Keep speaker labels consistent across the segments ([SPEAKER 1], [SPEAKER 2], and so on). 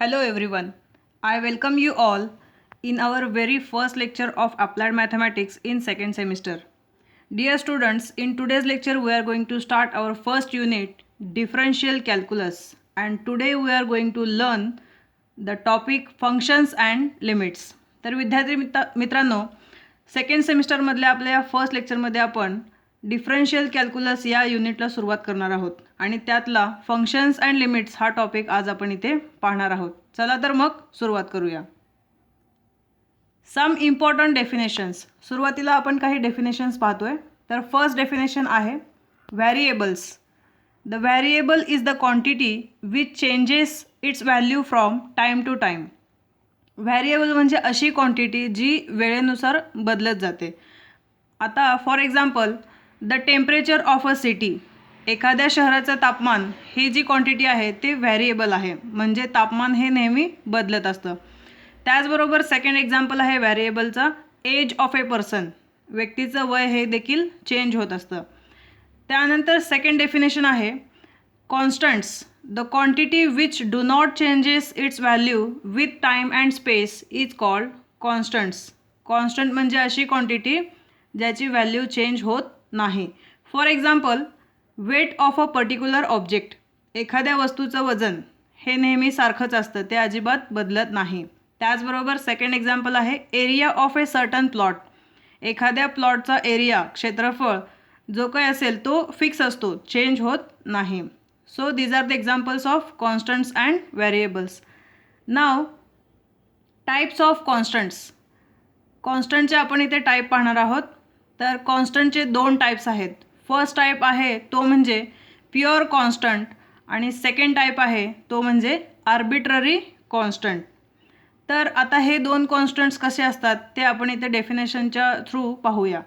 [SPEAKER 1] Hello everyone. I welcome you all in our very first lecture of Applied Mathematics in second semester. Dear students, in today's lecture we are going to start our first unit, differential calculus, and today we are going to learn the topic functions and limits. तर विद्यार्थी मित्रांनो, second सेमिस्टरमधल्या आपल्या या first लेक्चरमध्ये आपण differential calculus या युनिटला सुरुवात करणार आहोत आणि त्यातला फंक्शन्स अँड लिमिट्स हा टॉपिक आज आपण इथे पाहणार आहोत. चला तर मग सुरुवात करूया. Some important definitions. सुरुवातीला आपण काही डेफिनेशन्स पाहतोय. तर फर्स्ट डेफिनेशन आहे variables. The variable is the quantity which changes its value from time to time. Variable म्हणजे अशी क्वांटिटी जी वेळेनुसार बदलत जाते. आता for example the temperature of a city. एखाद्या शहराचं तापमान ही जी क्वांटिटी आहे ते व्हॅरिएबल आहे, म्हणजे तापमान हे नेहमी बदलत असतं. त्याचबरोबर सेकंड एक्झाम्पल आहे व्हॅरिएबलचा एज ऑफ ए पर्सन. व्यक्तीचं वय हे देखील चेंज होत असतं. त्यानंतर सेकंड डेफिनेशन आहे constants. The quantity which do not changes its value with time and space is called constants. Constant म्हणजे अशी क्वांटिटी ज्याची व्हॅल्यू चेंज होत नाही. For example weight of a particular object. एखाद्या वस्तूचं वजन हे नेहमी सारखंच असतं, ते अजिबात बदलत नाही. त्याचबरोबर सेकंड एक्झाम्पल आहे area of a certain plot. एखाद्या प्लॉटचा एरिया क्षेत्रफळ जो काही असेल तो फिक्स असतो, चेंज होत नाही. So these are the examples of constants and variables. Now types of constants. कॉन्स्टंटचे आपण इथे टाईप पाहणार आहोत. तर कॉन्स्टंटचे दोन टाईप्स आहेत. फर्स्ट टाईप आहे तो म्हणजे प्युअर कॉन्स्टंट आणि सेकंड टाईप आहे तो म्हणजे आर्बिट्ररी कॉन्स्टंट. तर आता हे दोन कॉन्स्टंट्स कसे असतात ते आपण इथे डेफिनेशनच्या थ्रू पाहूया.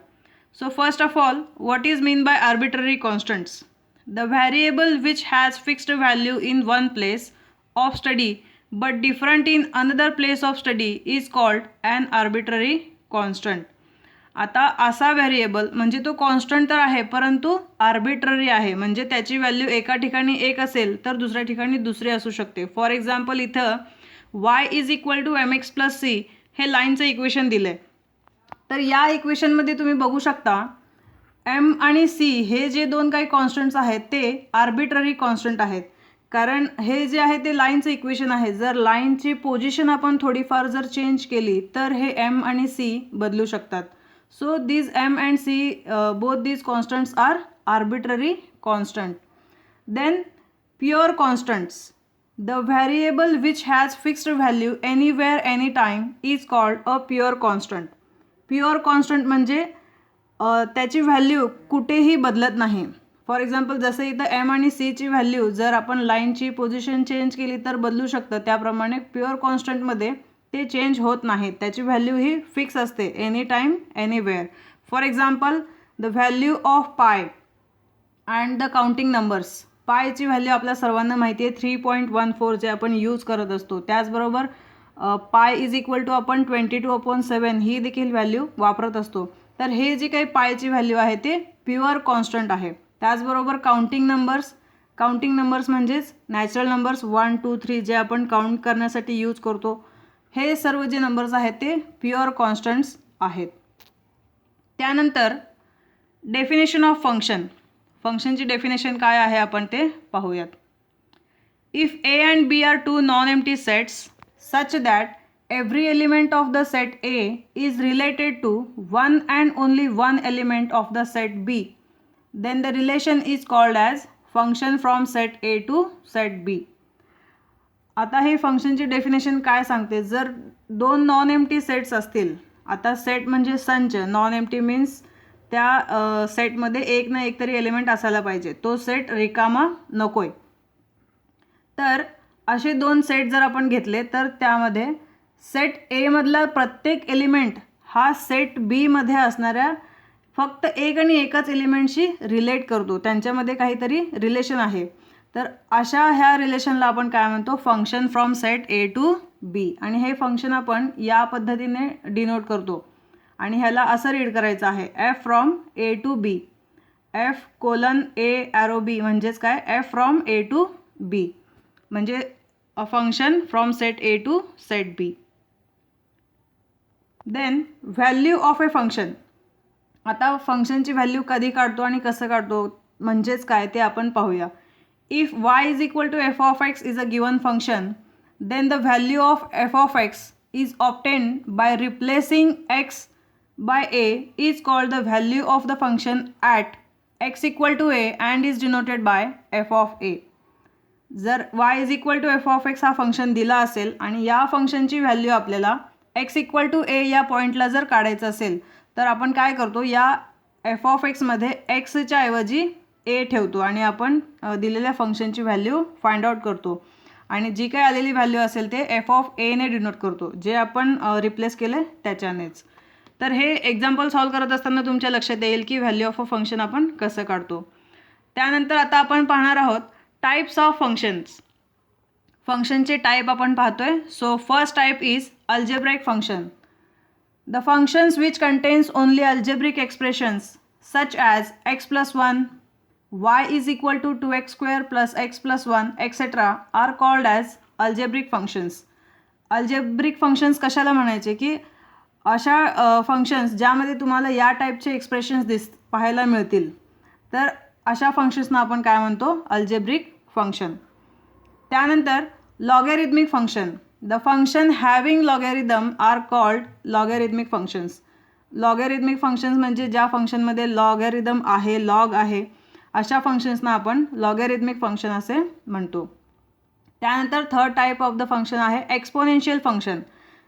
[SPEAKER 1] So first of all what is mean by arbitrary constants. The variable which has fixed value in one place of study but different in another place of study is called an arbitrary constant. आता असा variable म्हणजे तो constant तर आहे परंतु arbitrary आहे, म्हणजे त्याची व्हॅल्यू एका ठिकाणी एक असेल तर दुसऱ्या ठिकाणी दुसरी असू शकते. फॉर एक्झाम्पल इथं y is equal to mx plus c हे लाईनचं इक्वेशन दिलं आहे. तर या इक्वेशनमध्ये तुम्ही बघू शकता m आणि c हे जे दोन काही कॉन्स्टंट्स आहेत ते आर्बिट्ररी कॉन्स्टंट आहेत, कारण हे जे आहे ते लाईनचं इक्वेशन आहे. जर लाईनची पोझिशन आपण थोडीफार जर चेंज केली तर हे m आणि c बदलू शकतात. So these m and c, both these constants are arbitrary constant. Then pure constants. The variable which has fixed value anywhere anytime is called a pure constant. Pure constant म्हणजे त्याची value कुठेही बदलत नाही. For example जसं इथं m आणि c ची value जर आपण लाईनची पोझिशन चेंज केली तर बदलू शकतं, त्याप्रमाणे प्युअर कॉन्स्टंटमध्ये ते चेंज होत नाहीत. त्याची व्हॅल्यू ही फिक्स असते any time anywhere. For example the value of pi and the counting numbers. पायची व्हॅल्यू आपल्या सर्वांना माहिती आहे 3.14 जे आपण यूज करत असतो. त्याचबरोबर पाय इज इक्वल टू आपण 22/7 ही देखील व्हॅल्यू वापरत असतो. तर हे जे काही पायची व्हॅल्यू आहे ते प्युअर कॉन्स्टंट आहे. त्याचबरोबर काउंटिंग नंबर्स म्हणजेच नॅचरल नंबर्स 1 2 3 जे आपण काउंट करण्यासाठी यूज करतो, हे सर्व जे नंबर्स आहेत ते प्युअर कॉन्स्टंट्स आहेत. त्यानंतर डेफिनेशन ऑफ फंक्शन. फंक्शनची डेफिनेशन काय आहे आपण ते पाहूयात. If A and B are two non empty sets such that every element of the set A is related to one and only one element of the set B, then the relation is called as function from set A to set B. आता हे फंक्शनची definition काय सांगते. जर दोन non empty sets असतील, आता set म्हणजे संच, नॉन एम्प्टी मीन्स त्या सेटमध्ये एक ना एक तरी एलिमेंट असायला पाहिजे, तो सेट रिकामा नकोय. तर असे दोन सेट जर आपण घेतले तर त्यामध्ये सेट ए मधला प्रत्येक एलिमेंट हा सेट बी मध्ये असणाऱ्या फक्त एक आणि एकाच एलिमेंटशी रिलेट करतो, त्यांच्यामध्ये काहीतरी रिलेशन आहे. तर अशा ह्या रिलेशनला आपण काय म्हणतो, function from set A to B. आणि हे फंक्शन आपण या पद्धतीने डिनोट करतो आणि ह्याला असं रीड करायचं आहे F from A to B. F:A arrow B म्हणजेच काय, F from A to B. म्हणजे a function from set A to set B. Then value of a function. आता फंक्शनची व्हॅल्यू कधी काढतो आणि कसं काढतो म्हणजेच काय ते आपण पाहूया. If y is equal to f of x is a given function, then the value of f of x is obtained by replacing x by a is called the value of the function at x equal to a and is denoted by f of a. जर y is equal to f of x हा function दिला असेल आणि या फंक्शनची value आपल्याला x equal to ए या पॉईंटला जर काढायचं असेल तर आपण काय करतो, या एफ ऑफ एक्समध्ये एक्सच्या ऐवजी ए ठेवतो आणि आपण दिलेल्या फंक्शनची व्हॅल्यू फाइंड आउट करतो आणि जी काही आलेली व्हॅल्यू असेल ते एफ ऑफ एने डिनोट करतो, जे आपण रिप्लेस केले त्याच्यानेच. तर हे एक्झाम्पल सॉल्व करत असताना तुमच्या लक्षात येईल की व्हॅल्यू ऑफ अ फंक्शन आपण कसं काढतो. त्यानंतर आता आपण पाहणार आहोत टाइप्स ऑफ फंक्शन्स. फंक्शनचे टाईप आपण पाहतोय. So first type is algebraic function. The functions which contains only algebraic expressions such as x plus 1, y is equal to 2x square plus x plus 1 etc. are called as algebraic functions. Algebraic functions कशाला म्हणायचे की अशा functions ज्यामध्ये तुम्हाला या टाईपचे expressions पाहायला मिळतील, तर अशा फंक्शन्सना आपण काय म्हणतो, अल्जेब्रिक फंक्शन. त्यानंतर logarithmic function. The function having logarithm are called logarithmic functions. Logarithmic functions म्हणजे ज्या फंक्शनमध्ये लॉगॅरिथम आहे, लॉग आहे, अशा फंक्शन्सना आपण लॉगॅरिथमिक फंक्शन असे म्हणतो. त्यानंतर third type of the function आहे exponential function.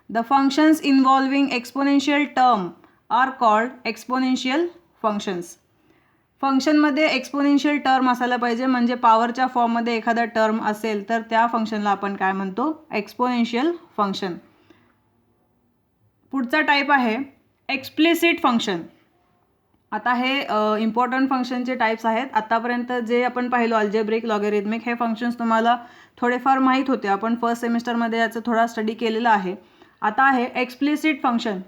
[SPEAKER 1] The functions involving exponential term are called exponential functions. फंक्शनमध्ये एक्सपोनेन्शियल टर्म असायला पाहिजे, म्हणजे पॉवरच्या फॉर्ममध्ये एखादा टर्म असेल तर त्या फंक्शनला आपण काय म्हणतो, एक्सपोनेन्शियल फंक्शन. पुढचा टाईप आहे एक्सप्लिसिट फंक्शन. आता हे इम्पॉर्टंट फंक्शनचे टाईप्स आहेत. आत्तापर्यंत जे आपण पाहिलो अल्जेब्रिक, लॉगॅरिथमिक, हे फंक्शन्स तुम्हाला थोडेफार माहीत होते. आपण फर्स्ट सेमिस्टरमध्ये याचा थोडा स्टडी केलेला आहे. आता आहे explicit function.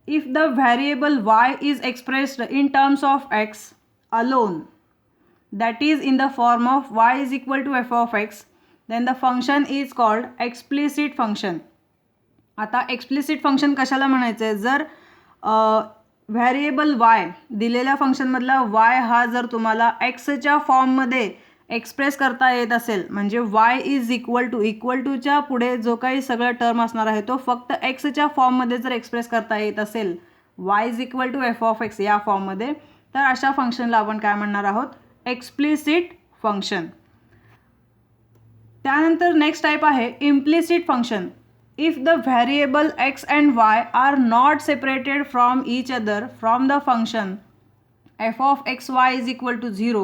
[SPEAKER 1] If the variable y is expressed in terms of x alone, that is in the form of y is equal to f of x, then the function is called explicit function. आता explicit function कशाला म्हणायचं आहे, जर variable y दिलेल्या फंक्शनमधला y हा जर तुम्हाला एक्सच्या फॉर्ममध्ये एक्सप्रेस करता येत असेल, म्हणजे y इज इक्वल टूच्या पुढे जो काही सगळं टर्म असणार आहे तो फक्त एक्सच्या फॉर्ममध्ये जर एक्सप्रेस करता येत असेल, y is equal to f of x या फॉर्ममध्ये, तर अशा फंक्शनला आपण काय म्हणणार आहोत, एक्सप्लिसिट फंक्शन. त्यानंतर नेक्स्ट टाईप आहे implicit function. If the variable x and y are not separated from each other from the function f of xy is equal to 0,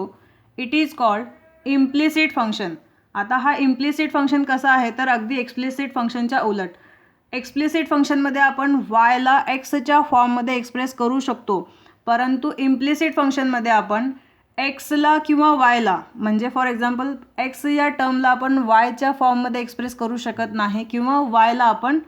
[SPEAKER 1] it is called implicit function. आता हा implicit function कसा आहे, तर अगदी explicit फंक्शनच्या उलट. Explicit फंक्शनमध्ये आपण yला एक्सच्या फॉर्ममध्ये एक्सप्रेस करू शकतो, परंतु इम्प्लिसिट फंक्शनमध्ये आपण एक्सला किंवा वायला, म्हणजे फॉर एक्झाम्पल एक्स या टर्मला आपण वायच्या फॉर्ममध्ये एक्सप्रेस करू शकत नाही किंवा वायला आपण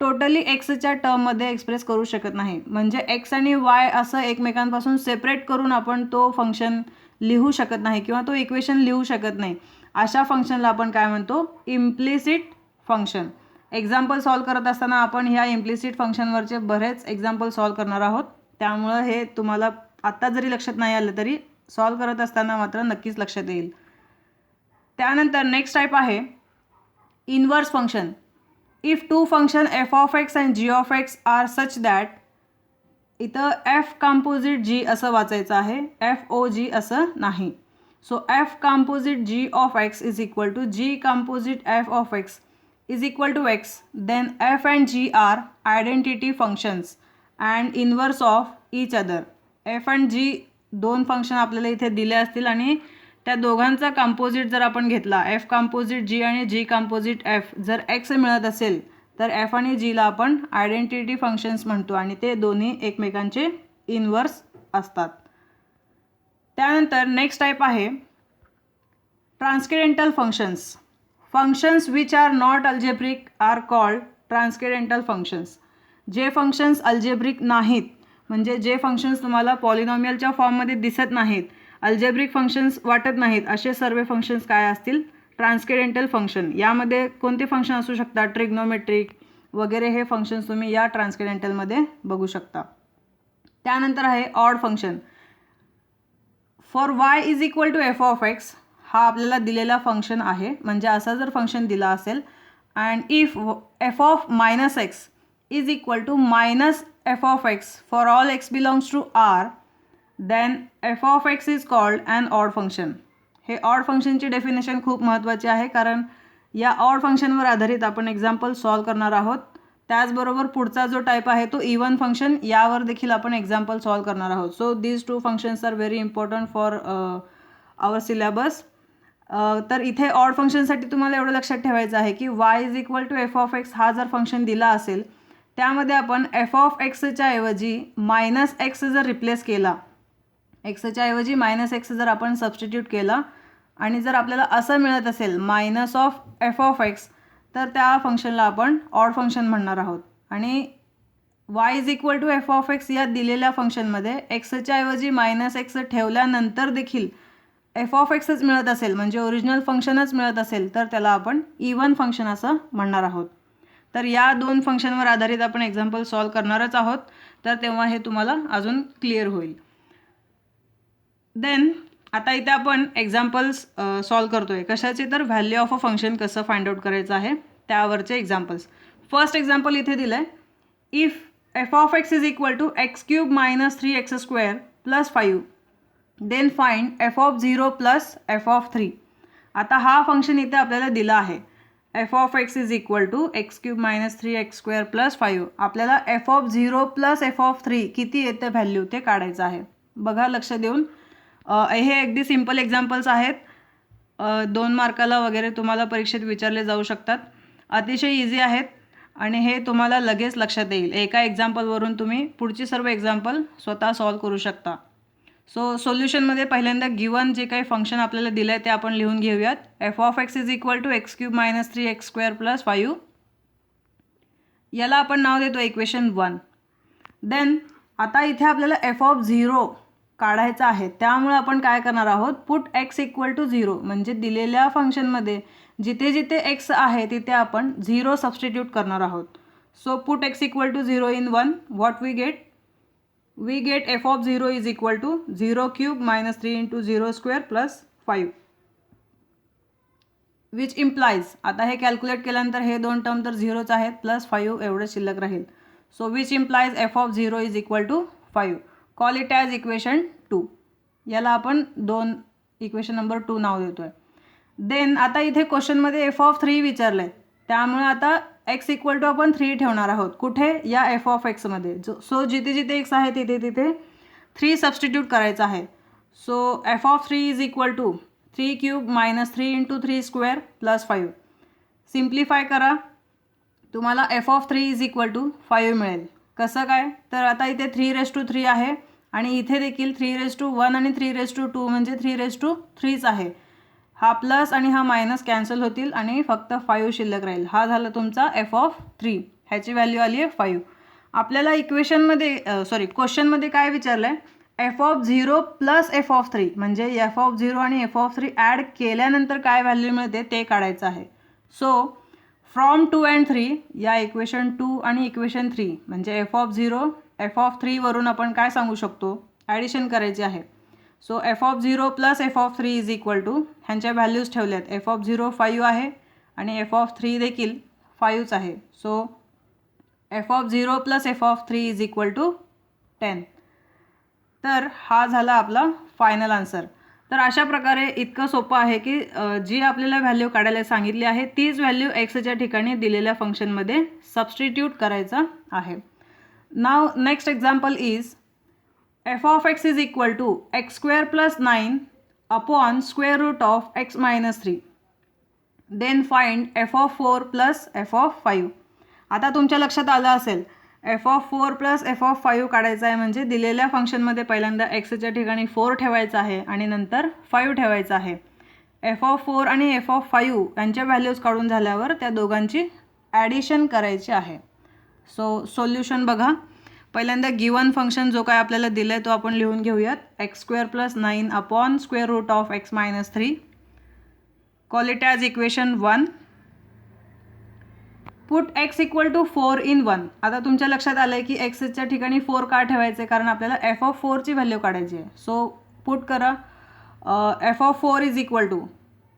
[SPEAKER 1] टोटली एक्सच्या टर्ममध्ये एक्सप्रेस करू शकत नाही. म्हणजे एक्स आणि वाय असं एकमेकांपासून सेपरेट करून आपण तो फंक्शन लिहू शकत नाही किंवा तो इक्वेशन लिहू शकत नाही. अशा फंक्शनला आपण काय म्हणतो, इम्प्लिसिट फंक्शन. एक्झाम्पल सॉल्व करत असताना आपण ह्या इम्प्लिसिट फंक्शनवरचे बरेच एक्झाम्पल सॉल्व करणार आहोत. त्यामुळं हे तुम्हाला आत्ता जरी लक्षात नाही आलं तरी सॉल्व करत असताना मात्र नक्कीच लक्षात येईल. त्यानंतर नेक्स्ट टाईप आहे inverse function. If two function f of x and g of x are such that, इथं एफ कॉम्पोजिट जी असं वाचायचं आहे, एफ ओ जी असं नाही. So f composite g of x is equal to g composite f of x is equal to x, then f and g are identity functions and inverse of each other. F and g दोन function आपल्याला इथे दिले असतील आणि त्या दोघांचा composite जर आपण घेतला, एफ कंपोजिट जी आणि जी कंपोजिट एफ, जर एक्स मिळत असेल तर एफ आणि जीला आपण आयडेंटिटी फंक्शन्स म्हणतो आणि ते दोन्ही एकमेकांचे इन्व्हर्स असतात. त्यानंतर नेक्स्ट टाईप आहे transcendental functions. Functions which are not algebraic are called transcendental functions. जे फंक्शन्स अल्जेब्रिक नाहीत, म्हणजे जे फंक्शन्स तुम्हाला पॉलिनॉमियलच्या फॉर्ममध्ये दिसत नाहीत, अल्जेब्रिक फंक्शन्स वाटत नाहीत, असे सर्व फंक्शन्स काय असतील, ट्रान्सकेडेंटल फंक्शन, यामध्ये कोणते फंक्शन असू शकतात, ट्रिग्नोमेट्रिक वगैरे हे फंक्शन्स तुम्ही या ट्रान्सकेडेंटलमध्ये बघू शकता. त्यानंतर आहे odd function. For y is equal to f of x, हा आपल्याला दिलेला फंक्शन आहे. म्हणजे असा जर फंक्शन दिला असेल and if f of minus x is equal to minus f of x for all x belongs to R, then f of x is called an odd function. हे ऑड फंक्शनची definition खूप महत्त्वाची आहे, कारण या odd फंक्शनवर आधारित आपण एक्झाम्पल सॉल्व करणार आहोत. त्याचबरोबर पुढचा जो टाईप आहे तो इवन फंक्शन, यावर देखील आपण एक्झाम्पल सॉल्व करणार आहोत. So these two functions are very important for our syllabus. तर इथे ऑड फंक्शनसाठी तुम्हाला एवढं लक्षात ठेवायचं आहे की y is equal to f of x हा जर फंक्शन दिला असेल, त्यामध्ये आपण एफ ऑफ एक्सच्या ऐवजी मायनस एक्स जर रिप्लेस केला, एक्सच्या ऐवजी मायनस एक्स जर आपण सबस्टिट्यूट केला आणि जर आपल्याला असं मिळत असेल minus of f of x, तर त्या फंक्शनला आपण ऑड फंक्शन म्हणणार आहोत. आणि y is equal to f of x या दिलेल्या फंक्शनमध्ये एक्सच्या ऐवजी मायनस एक्स ठेवल्यानंतर देखील एफ ऑफ एक्सच मिळत असेल, म्हणजे ओरिजिनल फंक्शनच मिळत असेल, तर त्याला आपण इवन फंक्शन असं म्हणणार आहोत. तर या दोन फंक्शनवर आधारित आपण एक्झाम्पल सॉल्व करणारच आहोत, तर तेव्हा हे तुम्हाला अजून क्लिअर होईल. देन आता इथे आपण एक्झाम्पल्स सॉल्व करतोय. कशाचे, तर व्हॅल्यू ऑफ अ फंक्शन कसं फाइंड आउट करायचं आहे त्यावरचे एक्झाम्पल्स. फर्स्ट एक्झाम्पल इथे दिलं आहे, if f of x is equal to x cube minus 3x square plus 5, then find f of 0 plus F of 3. आता हा फंक्शन इथे आपल्याला दिला आहे, f of x is equal to x cube minus 3x square plus 5. आपल्याला f of 0 plus F of 3 किती येते value ते काढायचं आहे. बघा लक्ष देऊन, हे अगदी सिम्पल एक्झाम्पल्स आहेत. 2 मार्काला वगैरे तुम्हाला परीक्षेत विचारले जाऊ शकतात. अतिशय इझी आहेत आणि हे तुम्हाला लगेच लक्षात येईल. एका एक्झाम्पलवरून तुम्ही पुढची सर्व एक्झाम्पल स्वतः सॉल्व करू शकता. सो सोल्युशनमध्ये पहिल्यांदा गिवन जे काही फंक्शन आपल्याला दिलं आहे ते आपण लिहून घेऊयात. F of x is equal to x cube minus 3x square plus 5, याला आपण नाव देतो इक्वेशन 1. देन आता इथे आपल्याला एफ ऑफ 0 काढायचं आहे, त्यामुळे आपण काय करणार आहोत, पुट एक्स इक्वल टू 0, म्हणजे दिलेल्या फंक्शनमध्ये जिथे जिथे एक्स आहे तिथे आपण 0 सबस्टिट्यूट करणार आहोत. So put x equal to 0 in 1, what we get, we get f of 0 is equal to 0 cube minus 3 into 0 square plus 5, which implies, आता हे कॅल्क्युलेट केल्यानंतर हे दोन टर्म तर 0च आहेत, प्लस 5 एवढं शिल्लक राहील. So which implies f of 0 is equal to 5. Call it as equation 2. याला आपण इक्वेशन नंबर 2 नाव देतो आहे. देन आता इथे क्वेश्चनमध्ये एफ ऑफ 3 विचारलं आहे, त्यामुळे आता एक्स इक्वल टू आपण 3 ठेवणार आहोत. कुठे, या एफ ऑफ एक्समध्ये. सो जिथे जिथे एक्स आहे तिथे तिथे 3 सबस्टिट्यूट करायचं आहे. So F of 3 is equal to 3 cube minus 3 into 3 square plus 5. Simplify करा, तुम्हाला f of 3 is equal to 5 मिळेल. कसं काय, तर आता इथे 3⁻³ आहे आणि इथे देखील 3⁻1 आणि 3⁻2 म्हणजे 3⁻3च आहे. हा प्लस आणि हा मायनस कॅन्सल होतील आणि फक्त 5 शिल्लक राहील. हा झाला तुमचा एफ ऑफ 3. ह्याची व्हॅल्यू आली आहे 5. आपल्याला क्वेश्चनमध्ये काय विचारलं आहे, f of 0 plus F of 3, म्हणजे एफ ऑफ 0 आणि एफ ऑफ 3 ॲड केल्यानंतर काय व्हॅल्यू मिळते ते काढायचं आहे. सो फ्रॉम 2 अँड 3 या इक्वेशन 2 आणि इक्वेशन 3, म्हणजे एफ ऑफ 0 एफ ऑफ 3 वरून आपण काय सांगू शकतो, ॲडिशन करायची आहे. So F of 0 plus F of 3 is equal to, ह्यांच्या व्हॅल्यूज ठेवल्यात. एफ ऑफ 0 5 आहे आणि एफ ऑफ 3 देखील 5च आहे. So F of 0 plus F of 3 is equal to 10. तर हा झाला आपला फायनल आन्सर. तर अशा प्रकारे इतकं सोपं आहे की जी आपल्याला व्हॅल्यू काढायला सांगितली आहे तीच व्हॅल्यू एक्सच्या ठिकाणी दिलेल्या फंक्शनमध्ये सबस्टिट्यूट करायचा आहे. Now next example is f of x is equal to x square plus 9 upon square root of x minus 3. Then find f of 4 plus f of 5. आता तुमच्या लक्षात आलं असेल, f of 4 plus f of 5 काढायचं आहे, म्हणजे दिलेल्या फंक्शनमध्ये पहिल्यांदा xच्या ठिकाणी 4 ठेवायचं आहे आणि नंतर 5 ठेवायचं आहे. f of 4 आणि f of 5 यांच्या व्हॅल्यूज काढून झाल्यावर त्या दोघांची ॲडिशन करायची आहे. सो सोल्युशन बघा, पहिल्यांदा गिवन फंक्शन जो काय आपल्याला दिलं आहे तो आपण लिहून घेऊयात. X square plus 9 upon square root of x minus 3. Call it as equation 1. Put x equal to 4 in 1. आता तुमच्या लक्षात आलं आहे की एक्सच्या ठिकाणी 4 का ठेवायचे, कारण आपल्याला एफ ऑफ 4ची व्हॅल्यू काढायची आहे. सो पुट करा F of 4 is equal to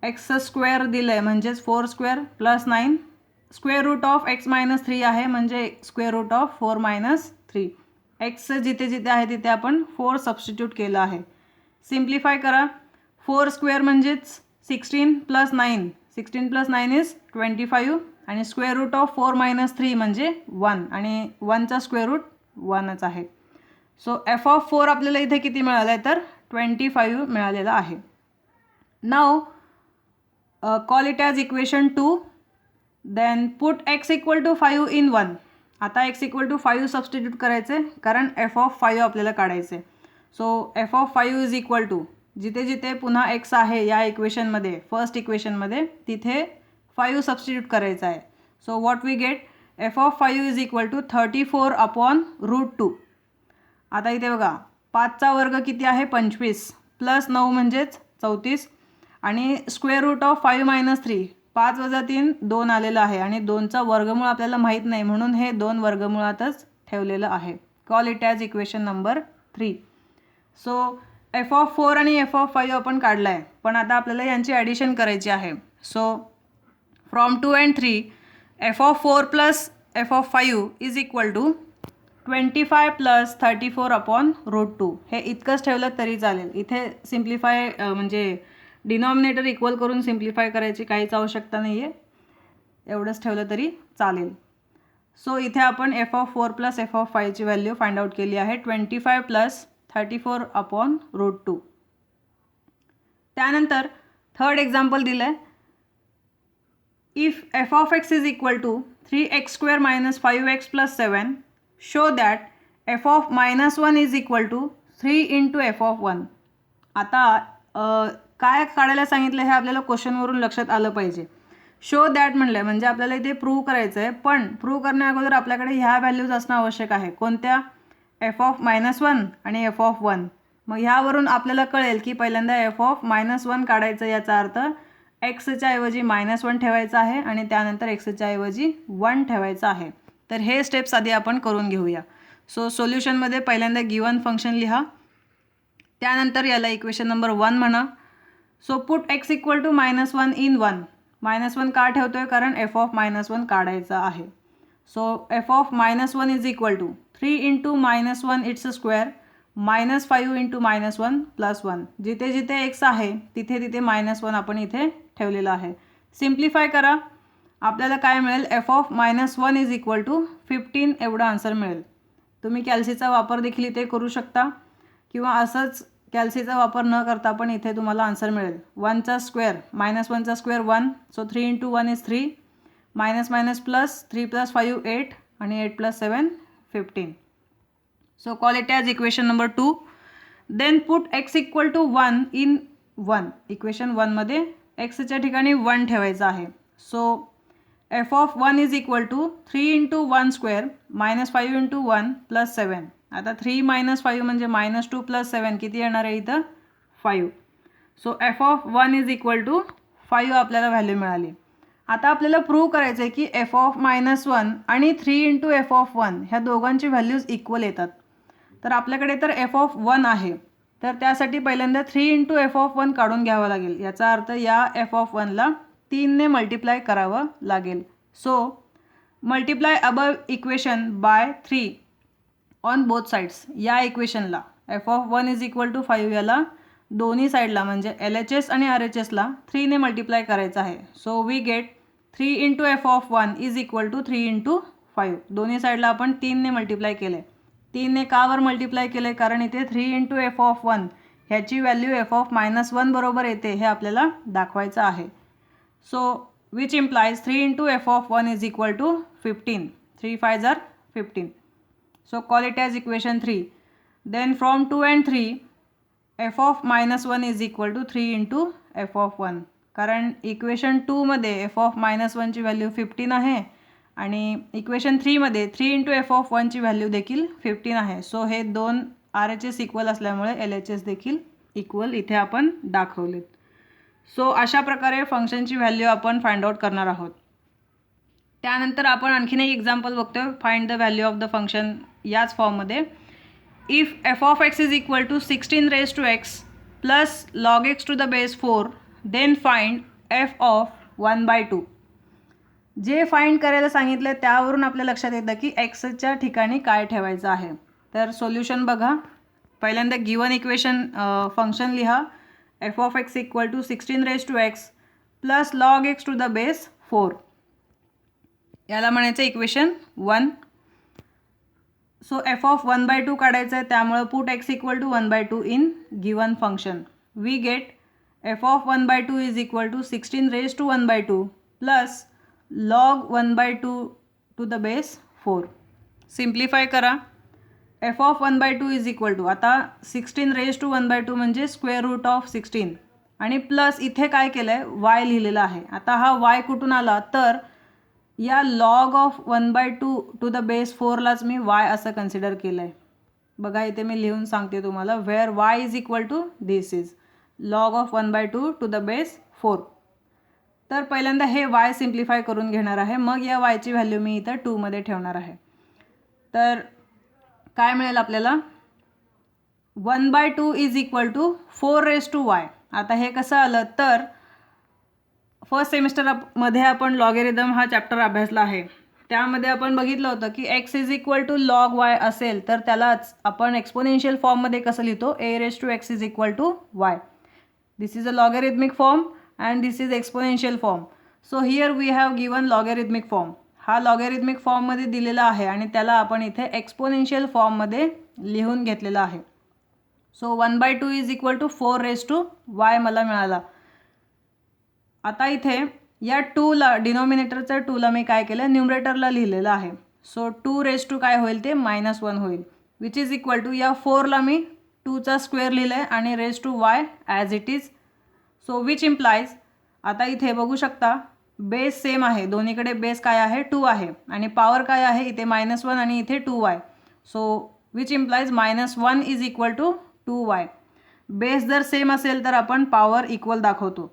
[SPEAKER 1] x square दिलं आहे म्हणजेच 4 square plus 9 square root of x minus 3 आहे म्हणजे square root of 4 minus 3. X जिथे जिथे आहे तिथे आपण 4 सबस्टिट्यूट केलं आहे. सिम्प्लिफाय करा. 4 स्क्वेअर म्हणजेच 16 प्लस 9. 16 प्लस 9 इज 25 आणि स्क्वेअर रूट ऑफ 4 मायनस 3 म्हणजे 1 आणि 1चा स्क्वेअर रूट 1च आहे. सो एफ ऑफ 4 आपल्याला इथे किती मिळालं आहे तर 25 मिळालेला आहे. Now call it as equation 2. Then put x equal to 5 in 1. आता एक्स इक्वल टू 5 सबस्टिट्यूट करायचे कारण एफ ऑफ 5 आपल्याला काढायचे. So F of 5 is equal to जिथे जिथे पुन्हा एक्स आहे या इक्वेशनमध्ये फर्स्ट इक्वेशनमध्ये तिथे 5 सबस्टिट्यूट करायचं आहे. So what we get F of 5 is equal to 34 upon root 2. आता इथे बघा 5चा वर्ग किती आहे 25 प्लस 9 म्हणजेच 34 आणि स्क्वेअर रूट ऑफ 5 मायनस 3 5 वजा 3 2 आलेलं आहे आणि 2चा वर्गमूळ आपल्याला माहीत नाही म्हणून हे 2 वर्गमुळातच ठेवलेलं आहे. Call it as equation number 3. So F of 4 आणि एफ ऑफ 5 आपण काढला आहे पण आता आपल्याला यांची ॲडिशन करायची आहे. So from 2 and 3 f of 4 plus F of 5 is equal to 25 plus 34 upon root 2. हे इतकंच ठेवलं तरी चालेल. इथे सिम्प्लिफाय म्हणजे डिनॉमिनेटर इक्वल करून सिम्प्लिफाय करायची काहीच आवश्यकता नाही आहे. एवढंच ठेवलं तरी चालेल. सो इथे आपण F of 4 plus F of 5ची व्हॅल्यू फाइंड आउट केली आहे 25 प्लस 34 अपॉन रूट 2. त्यानंतर थर्ड एक्झाम्पल दिलं आहे. If f of x is equal to 3x square minus 5x plus 7 show that f of minus 1 is equal to 3 into f of 1. आता काय काढायला सांगितलं हे आपल्याला क्वेश्चनवरून लक्षात आलं पाहिजे. शो दॅट म्हणलं म्हणजे आपल्याला इथे प्रूव्ह करायचं आहे पण प्रूव्ह करण्या अगोदर आपल्याकडे ह्या व्हॅल्यूज असणं आवश्यक आहे. कोणत्या एफ ऑफ मायनस 1 आणि एफ ऑफ 1. मग ह्यावरून आपल्याला कळेल की पहिल्यांदा एफ ऑफ मायनस 1 काढायचं याचा अर्थ एक्सच्या ऐवजी -1 ठेवायचं आहे आणि त्यानंतर एक्सच्या ऐवजी 1 ठेवायचं आहे. तर हे स्टेप्स आधी आपण करून घेऊया. सो सोल्युशनमध्ये पहिल्यांदा गिवन फंक्शन लिहा त्यानंतर याला इक्वेशन नंबर 1 म्हणा. So put x equal to -1 in 1. -1 का ठेवतो आहे कारण एफ ऑफ -1 काढायचा आहे. So F of -1 is equal to 3 into -1 it's square -5 into -1 plus 1. जिथे जिथे एक्स आहे तिथे तिथे -1 आपण इथे ठेवलेलं आहे. सिम्प्लिफाय करा. आपल्याला काय मिळेल f of -1 is equal to 15 एवढा आन्सर मिळेल. तुम्ही कॅल्सीचा वापर देखील इथे करू शकता किंवा असंच कॅल्सीचा वापर न करता पण इथे तुम्हाला आन्सर मिळेल. 1चा स्क्वेअर -1चा square 1. So 3 into 1 is 3 minus plus 3 plus 5 8 आणि 8 plus 7 15. So call it as equation number 2. Then put x equal to 1 in 1. Equation 1मध्ये एक्सच्या ठिकाणी 1 ठेवायचं आहे. So F of 1 is equal to 3 into 1 square -5 into 1 plus 7. आता 3 - 5 म्हणजे -2 plus 7 किती येणार आहे इथं 5. So F of 1 is equal to 5 आपल्याला व्हॅल्यू मिळाली. आता आपल्याला प्रूव्ह करायचं आहे की एफ ऑफ -1 आणि 3 इंटू एफ ऑफ 1 ह्या दोघांची व्हॅल्यूज इक्वल येतात. तर आपल्याकडे तर एफ ऑफ 1 आहे तर त्यासाठी पहिल्यांदा 3 इंटू एफ ऑफ 1 काढून घ्यावं लागेल. याचा अर्थ या एफ ऑफ 1ला 3ने मल्टिप्लाय करावं लागेल. So multiply above equation by 3 on both sides. या इक्वेशनला F of 1 is equal to 5 याला दोन्ही साईडला म्हणजे LHS आणि RHSला 3ने मल्टिप्लाय करायचं आहे. So we get 3 into f of 1 is equal to 3 into 5. दोन्ही साईडला आपण 3ने मल्टिप्लाय केलं आहे. 3ने कावर मल्टिप्लाय केलं आहे कारण इथे 3 इंटू एफ ऑफ 1 ह्याची व्हॅल्यू एफ ऑफ -1 बरोबर येते हे आपल्याला दाखवायचं आहे. So which implies 3 into f of 1 is equal to 15. 3 5 are 15. So call it as equation 3. Then from 2 and 3 f of -1 is equal to 3 into f of 1. कारण equation 2 मध्ये F of -1 ची value 15 आहे आणि इक्वेशन 3 मध्ये 3 into f of 1 ची value देखील 15 आहे. So हे दोन RHS इक्वल असल्यामुळे LHS देखील इक्वल इथे आपण दाखवलेत. सो अशा प्रकारे फंक्शनची व्हॅल्यू आपण फाइंड आउट करणार आहोत. त्यानंतर आपण आणखीन एक एक्झाम्पल बघतोय, find the value of the function याच फॉर्ममध्ये. If f of x is equal to 16 raise to x plus log x to the base 4 then find f of 1/2. जे फाइंड करायला सांगितलं त्यावरून आपल्या लक्षात येतं की एक्सच्या ठिकाणी काय ठेवायचं आहे. तर सोल्युशन बघा. पहिल्यांदा गिवन इक्वेशन फंक्शन लिहा. F of x equal to 16 raise to x plus log x to the base 4. याला म्हणायचं इक्वेशन 1. सो एफ ऑफ 1/2 काढायचं आहे, त्यामुळं put x equal to 1/2 in given function. We get F of 1/2 is equal to 16 raise to 1/2 plus log 1/2 to the base 4. Simplify करा. F of 1/2 is equal to, आता 16 raise to 1/2 म्हणजे square root of 16 आणि plus इथे काय केलं आहे, Y लिहिलेला आहे. आता हा वाय कुठून आला, तर या log of 1/2 to the base 4लाच मी वाय असं कन्सिडर केलं आहे. बघा इथे मी लिहून सांगते तुम्हाला. Where Y is equal to this is log of 1/2 to the base 4. तर पहिल्यांदा हे वाय सिम्प्लिफाय करून घेणार आहे, मग या वायची व्हॅल्यू मी इथं 2मध्ये ठेवणार आहे. तर काय मिळेल आपल्याला, 1/2 is equal to 4 raise to y. आता हे कसं आलं, तर फर्स्ट सेमिस्टरमध्ये आपण लॉगेरिदम हा चॅप्टर अभ्यासला आहे. त्यामध्ये आपण बघितलं होतं की x is equal to log Y असेल तर त्यालाच आपण एक्सपोनेन्शियल फॉर्ममध्ये कसं लिहितो, A raise to X is equal to Y. This is a logarithmic form and this is exponential form. So here we have given logarithmic form. हा logarithmic फॉर्ममध्ये दिलेला आहे आणि त्याला आपण इथे एक्सपोनेन्शियल फॉर्ममध्ये लिहून घेतलेला आहे. सो 1/2 is equal to 4 raise to y मला मिळाला. आता इथे या 2ला डिनॉमिनेटरच्या 2ला मी काय केलं, न्यूमरेटरला लिहिलेलं आहे. सो 2 रेज टू काय होईल, ते -1 होईल, विच इज इक्वल टू या 4ला मी 2चा स्क्वेअर लिहिलं आहे आणि raise to y as it is. So which implies, आता इथे बघू शकता बेस सेम आहे, दोन्हीकडे बेस काय आहे, 2 आहे आणि पॉवर काय आहे, इथे -1 आणि इथे 2y. So which implies -1 is equal to 2y. Base जर सेम असेल तर आपण पॉवर इक्वल दाखवतो.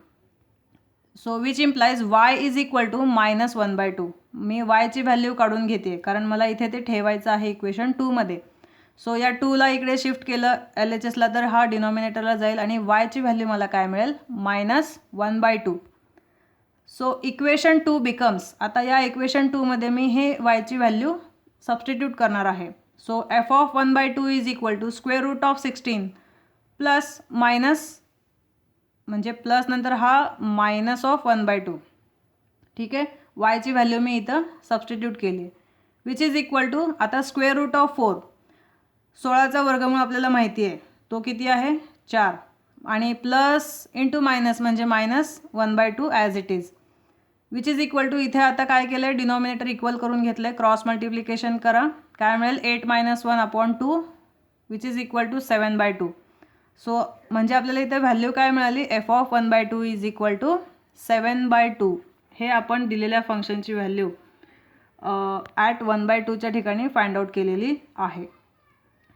[SPEAKER 1] So which implies y is equal to -1/2. मी yची व्हॅल्यू काढून घेते कारण मला इथे ते ठेवायचं आहे इक्वेशन 2मध्ये. सो या 2ला इकडे शिफ्ट केलं LHSला तर हा डिनॉमिनेटरला जाईल आणि yची व्हॅल्यू मला काय मिळेल, -1/2. सो इक्वेशन 2 बिकम्स, आता या इक्वेशन 2मध्ये मी हे yची व्हॅल्यू सबस्टिट्यूट करणार आहे. So F of 1/2 is equal to square root of 16 plus minus, म्हणजे प्लस नंतर हा मायनस ऑफ 1/2. ठीक आहे, yची व्हॅल्यू मी इथं सबस्टिट्यूट केली, विच इज इक्वल टू, आता स्क्वेअर रूट ऑफ 4, 16चा वर्गमूळ आपल्याला माहिती आहे तो किती आहे, 4 आणि प्लस इंटू मायनस म्हणजे -1/2 as it is, which is equal to, इथे आता काय केलं आहे, डिनॉमिनेटर इक्वल करून घेतलं आहे, क्रॉस मल्टिप्लिकेशन करा, काय मिळेल 8 - 1/2 which is equal to 7/2. So म्हणजे आपल्याला इथे व्हॅल्यू काय मिळाली, f of 1/2 is equal to 7/2. हे आपण दिलेल्या फंक्शनची व्हॅल्यू ॲट 1/2च्या ठिकाणी फाइंड आउट केलेली आहे.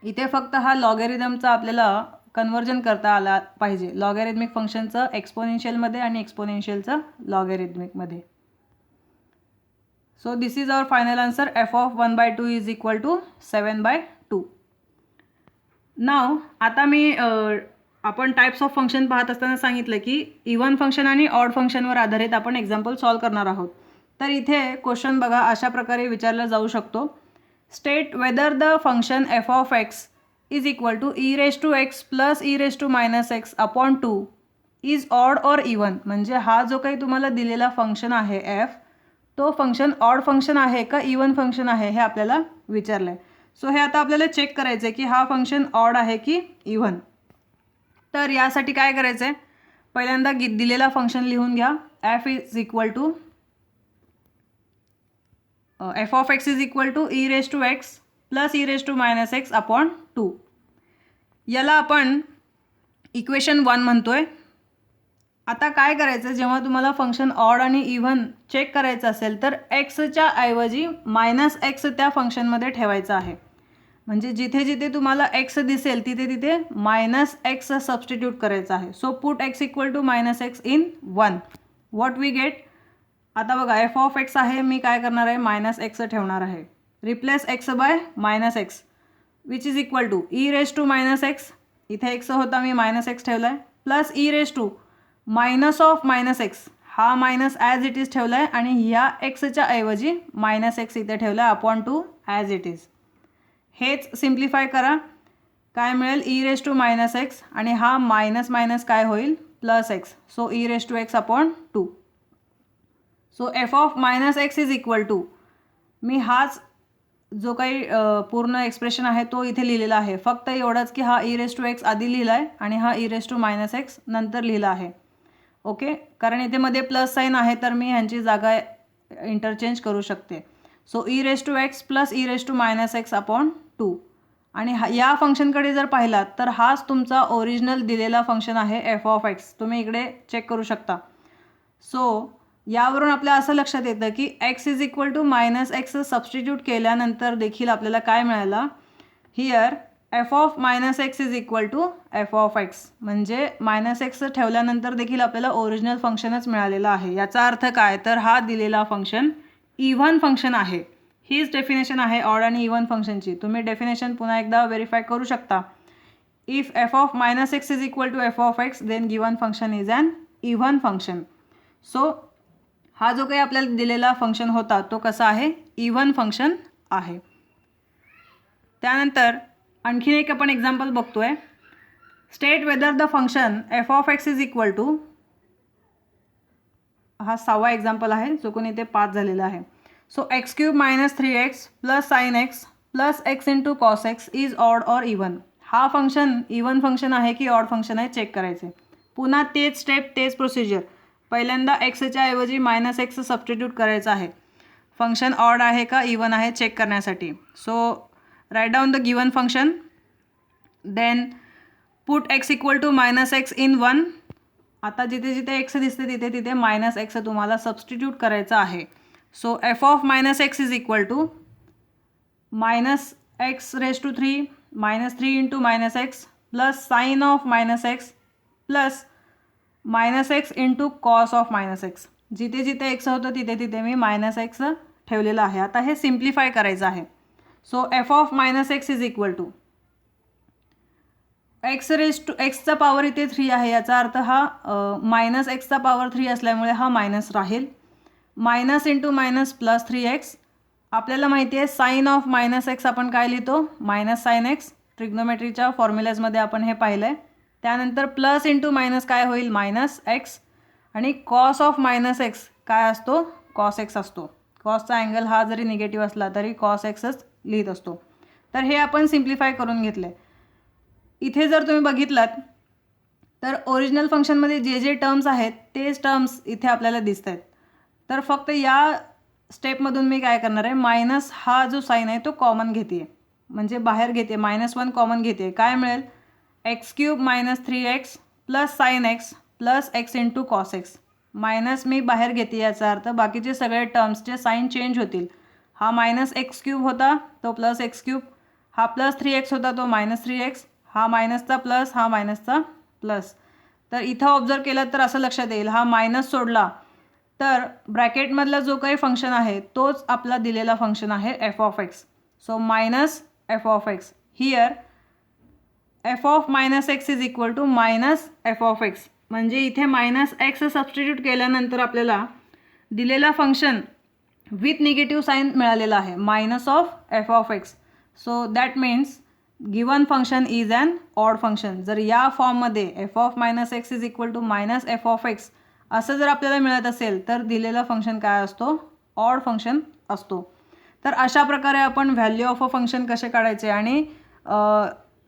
[SPEAKER 1] इथे फक्त हा लॉगॅरिथमचा आपल्याला कन्वर्जन करता आला पाहिजे, लॉगॅरिथमिक फंक्शनचं एक्सपोनेन्शियलमध्ये आणि एक्सपोनेन्शियलचं लॉगॅरिथमिकमध्ये. So this is our final answer, F of 1/2 is equal to 7/2. Now आता मी आपण टाइप्स ऑफ फंक्शन पाहत असताना सांगितलं की इवन फंक्शन आणि ऑड फंक्शनवर आधारित आपण एक्झाम्पल सॉल्व करणार आहोत. तर इथे क्वेश्चन बघा अशा प्रकारे विचारला जाऊ शकतो. State whether the function f of x is equal to e raise to x plus e raise to -x upon 2 is odd or even. म्हणजे हा जो काही तुम्हाला दिलेला फंक्शन आहे एफ, तो फंक्शन ऑड फंक्शन आहे का इवन फंक्शन आहे हे आपल्याला विचारलं आहे. सो हे आता आपल्याला चेक करायचं आहे की हा फंक्शन ऑड आहे की इवन. तर यासाठी काय करायचं आहे, पहिल्यांदा दिलेला फंक्शन लिहून घ्या. F is equal to f of x is equal to e raise to x plus e raise to -x upon 2. याला आपण इक्वेशन 1 म्हणतोय. आता काय करायचं, जेव्हा तुम्हाला फंक्शन ऑड आणि इव्हन चेक करायचं असेल तर एक्सच्या ऐवजी -x त्या फंक्शनमध्ये ठेवायचं आहे. म्हणजे जिथे जिथे तुम्हाला एक्स दिसेल तिथे तिथे मायनस एक्स सबस्टिट्यूट करायचं आहे. So put x equal to minus x in 1. What we get? आता बघा एफ ऑफ एक्स आहे, मी काय करणार आहे मायनस एक्स ठेवणार आहे. Replace x by minus x which is equal to e raise to minus x. इथे एक्स होता मी मायनस एक्स ठेवला आहे plus e raise to minus of minus x. हा मायनस ॲज इट इज ठेवला आहे आणि ह्या एक्सच्या ऐवजी मायनस एक्स इथे ठेवला आहे upon two as it is. हेच सिम्प्लिफाय करा. काय मिळेल? E raise to minus x आणि हा मायनस मायनस काय होईल plus x. So e raise to x upon 2. So F of minus x is equal to, मी हाच जो काही पूर्ण एक्सप्रेशन आहे तो इथे लिहिलेला आहे. फक्त एवढंच की हा ई रेस टू एक्स आधी लिहिला आहे आणि हा e raise to minus x नंतर लिहिला आहे. ओके, कारण इथे मध्ये प्लस साईन आहे तर मी ह्यांची जागा इंटरचेंज करू शकते. So e raise to x plus e raise to minus x upon 2. आणि या फंक्शनकडे जर पाहिलात तर हाच तुमचा ओरिजिनल दिलेला फंक्शन आहे एफ ऑफ एक्स. तुम्ही इकडे चेक करू शकता. सो यावरून आपल्या असं लक्षात येतं की x is equal to minus x substitute केल्यानंतर देखील आपल्याला काय मिळालं? Here f of minus x is equal to f of x. म्हणजे मायनस एक्स ठेवल्यानंतर देखील आपल्याला ओरिजिनल फंक्शनच मिळालेलं आहे. याचा अर्थ काय? तर हा दिलेला फंक्शन इव्हन फंक्शन आहे. हीच डेफिनेशन आहे ऑड आणि इव्हन फंक्शनची. तुम्ही डेफिनेशन पुन्हा एकदा व्हेरीफाय करू शकता. If f of minus x is equal to f of x then given function is an even function. So हा जो काही आपल्याला दिलेला फंक्शन होता तो कसा आहे? इव्हन फंक्शन आहे. त्यानंतर आणखीन एक आपण एक्झाम्पल बघतोय. State whether the function f of x is equal to, हा 6वा एक्झाम्पल आहे जो कोणी इथे 5 झालेला आहे. So x cube minus 3x plus sine x plus x into cos x is odd or even. हा फंक्शन इव्हन फंक्शन आहे की ऑड फंक्शन आहे चेक करायचे. पुन्हा तेच स्टेप तेच प्रोसिजर. पहिल्यांदा एक्सच्या ऐवजी मायनस एक्स सबस्टिट्यूट करायचं आहे. फंक्शन ऑड आहे का इव्हन आहे चेक करण्यासाठी. So write down the given function then put x equal to minus x in 1. आता जिथे जिथे एक्स दिसते तिथे तिथे मायनस एक्स तुम्हाला सबस्टिट्यूट करायचं आहे. So F of minus x is equal to minus x raise to 3 minus 3 into minus x plus sine of minus x plus minus x into cos of minus x. जिथे जिथे x होतं तिथे तिथे मी minus x ठेवलेलं आहे. आता हे simplify करायचं आहे. So F of minus x is equal to x raise to एक्सचा पॉवर इथे 3 आहे. याचा अर्थ हा मायनस एक्सचा पॉवर 3 असल्यामुळे हा मायनस राहील. Minus into minus plus 3x. आपल्याला माहिती आहे साइन ऑफ मायनस एक्स आपण काय लिहितो? Minus sine x. ट्रिग्नोमेट्रीच्या फॉर्म्युलाजमध्ये आपण हे पाहिलं आहे. त्यानंतर प्लस इंटू मायनस काय होईल? Minus x. आणि कॉस ऑफ मायनस एक्स काय असतो? कॉस एक्स असतो. कॉसचा अँगल हा जरी निगेटिव्ह असला तरी कॉस एक्सच लिहित असतो. तर हे आपण सिम्प्लिफाय करून घेतलं आहे. इथे जर तुम्ही बघितलात तर ओरिजिनल फंक्शनमध्ये जे जे टर्म्स आहेत तेच टर्म्स इथे आपल्याला दिसत आहेत. तर फक्त या स्टेपमधून मी काय करणार आहे? मायनस हा जो साईन आहे तो कॉमन घेते. म्हणजे बाहेर घेते. -1 कॉमन घेते. काय मिळेल? X cube minus 3x plus sine x plus x into cos x. Minus मी बाहेर घेते याचा अर्थ बाकीचे सगळे टर्म्सचे साईन चेंज होतील. हा मायनस एक्स क्यूब होता तो प्लस एक्स क्यूब. हा प्लस 3x होता तो मायनस 3x. हा मायनसचा प्लस हा मायनसचा प्लस. तर इथं ऑब्झर्व केलं तर असं लक्षात येईल हा मायनस सोडला तर ब्रॅकेटमधला जो काही फंक्शन आहे तोच आपला दिलेला फंक्शन आहे f of x. So minus f of x. Here f of minus x is equal to minus f of x. म्हणजे इथे मायनस एक्स सबस्टिट्यूट केल्यानंतर आपल्याला दिलेला फंक्शन विथ निगेटिव्ह साईन मिळालेला आहे minus of f of x. So that means given function is an odd function. जर या फॉर्ममध्ये f of minus x is equal to minus f of x असं जर आपल्याला मिळत असेल तर दिलेला फंक्शन काय असतो? ऑड फंक्शन असतो. तर अशा प्रकारे आपण व्हॅल्यू ऑफ अ फंक्शन कसे काढायचे आणि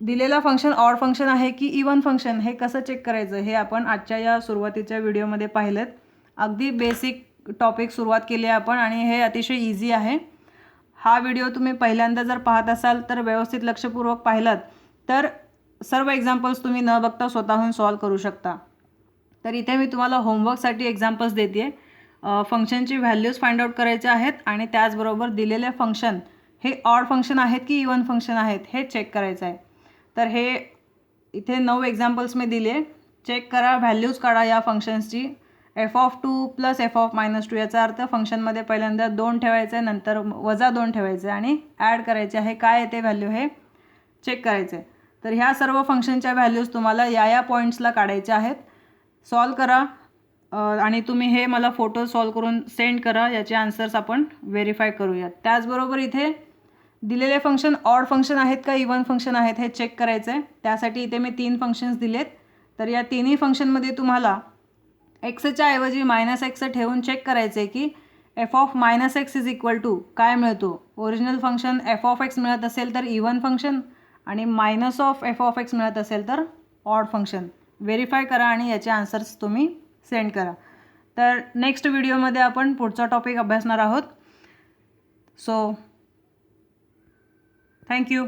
[SPEAKER 1] दिलेला फंक्शन ऑड फंक्शन आहे की इव्हन फंक्शन हे कसं चेक करायचं हे आपण आजच्या या सुरुवातीच्या व्हिडिओमध्ये पाहिलेत. अगदी बेसिक टॉपिक सुरुवात केली आहे आपण आणि हे अतिशय इझी आहे. हा व्हिडिओ तुम्ही पहिल्यांदा जर पाहत असाल तर व्यवस्थित लक्षपूर्वक पाहिलात तर सर्व एक्झाम्पल्स तुम्ही न बघता स्वतःहून सॉल्व करू शकता. तर इथे मी तुम्हाला होमवर्कसाठी एक्झाम्पल्स देते. फंक्शनची व्हॅल्यूज फाइंड आउट करायचे आहेत आणि त्याचबरोबर दिलेले फंक्शन हे ऑड फंक्शन आहेत की इवन फंक्शन आहेत हे चेक करायचं आहे. तर हे इथे 9 एक्झाम्पल्स मी दिले. चेक करा, व्हॅल्यूज काढा या फंक्शन्सची. f(2) प्लस f(-2) याचा अर्थ फंक्शनमध्ये पहिल्यांदा 2 ठेवायचं आहे, नंतर -2 ठेवायचं आहे आणि ॲड करायचे आहे. काय येते व्हॅल्यू हे चेक करायचं आहे. तर ह्या सर्व फंक्शनच्या व्हॅल्यूज तुम्हाला या पॉईंट्सला काढायच्या आहेत. सॉल्व करा आणि तुम्ही हे मला फोटो सॉल्व करून सेंड करा. याचे आन्सर्स आपण व्हेरीफाय करूयात. त्याचबरोबर इथे दिलेले फंक्शन ऑड फंक्शन आहेत का इवन फंक्शन आहेत हे चेक करायचं आहे. त्यासाठी इथे मी 3 फंक्शन्स दिलेत. तर या तिन्ही फंक्शनमध्ये तुम्हाला एक्सच्या ऐवजी -x ठेवून चेक करायचं आहे की f(-x) इज इक्वल टू काय मिळतो. ओरिजिनल फंक्शन f(x) मिळत असेल तर इवन फंक्शन आणि -f(x) मिळत असेल तर ऑड फंक्शन. व्हेरीफाय करा आणि याचे आन्सर्स तुम्ही सेंड करा. तर नेक्स्ट व्हिडिओमध्ये आपण पुढचा टॉपिक अभ्यासणार आहोत. So thank you.